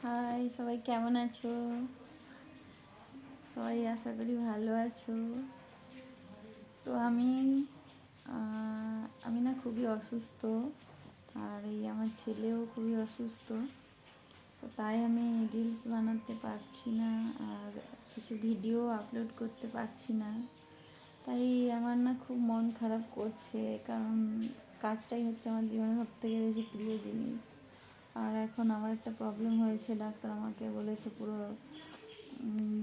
High, সবাই কেমন আছো? সবাই আশা করি ভালো আছো। তো আমি না খুবই অসুস্থ, আর এই আমার ছেলেও খুবই অসুস্থ। তো তাই আমি রিলস বানাতে পারছি না, আর কিছু ভিডিও আপলোড করতে পারছি না। তাই আমার না খুব মন খারাপ করছে, কারণ কাজটাই হচ্ছে আমার জীবনের সবথেকে বেশি প্রিয় জিনিস। আর এখন আমার একটা প্রবলেম হয়েছে, ডাক্তার আমাকে বলেছে পুরো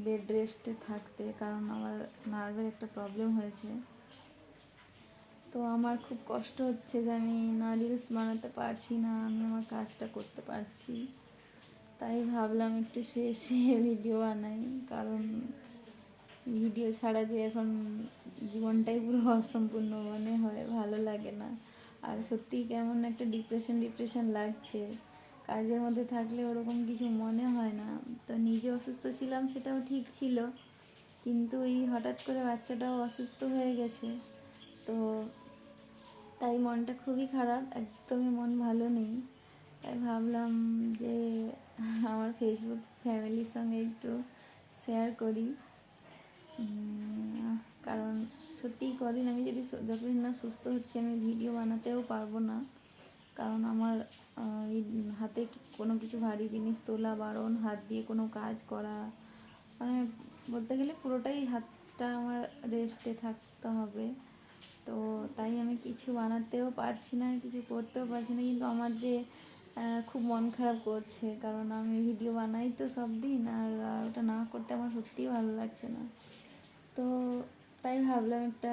বেড রেস্টে থাকতে, কারণ আমার নার্ভের একটা প্রবলেম হয়েছে। তো আমার খুব কষ্ট হচ্ছে যে আমি না রিলস বানাতে পারছি না, আমি আমার কাজটা করতে পারছি। তাই ভাবলাম একটু শুয়ে শুয়ে ভিডিও বানাই, কারণ ভিডিও ছাড়া যে এখন জীবনটাই পুরো অসম্পূর্ণ মনে হয়, ভালো লাগে না। আর সত্যিই কেমন একটা ডিপ্রেশন লাগছে। কাজের মধ্যে থাকলে ওরকম কিছু মনে হয় না। তো নিজে অসুস্থ ছিলাম, সেটাও ঠিক ছিল, কিন্তু এই হঠাৎ করে বাচ্চাটাও অসুস্থ হয়ে গেছে। তো তাই মনটা খুবই খারাপ, একদমই মন ভালো নেই। তাই ভাবলাম যে আমার ফেসবুক ফ্যামিলির সঙ্গে একটু শেয়ার করি। কারণ সত্যিই কদিন আমি যতদিন না সুস্থ হচ্ছে আমি ভিডিও বানাতেও পারবো না। কারণ আমার এই হাতে কোনো কিছু ভারী জিনিস তোলা বারণ, হাত দিয়ে কোনো কাজ করা, মানে বলতে গেলে পুরোটাই হাতটা আমার রেস্টে থাকতে হবে। তো তাই আমি কিছু বানাতেও পারছি না, কিছু করতেও পারছি না। কিন্তু আমার যে খুব মন খারাপ করছে, কারণ আমি ভিডিও বানাই তো সব দিন, আর ওটা না করতে আমার সত্যিই ভালো লাগছে না। তো তাই ভাবলাম একটা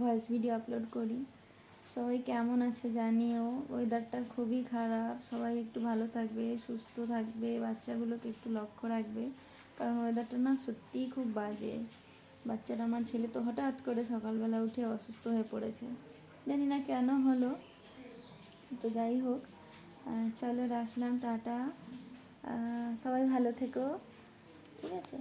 ভয়েস ভিডিও আপলোড করি। সবাই কেমন আছো জানিও। ওয়েদারটা খুবই খারাপ, সবাই একটু ভালো থাকবে, সুস্থ থাকবে, বাচ্চাগুলোকে একটু লক্ষ্য রাখবে, কারণ ওয়েদারটা না সত্যিই খুব বাজে। বাচ্চাটা, আমার ছেলে তো হঠাৎ করে সকালবেলা উঠে অসুস্থ হয়ে পড়েছে, জানি না কেন হলো। তো যাই হোক, চলো রাখলাম, টাটা। সবাই ভালো থেকো, ঠিক আছে।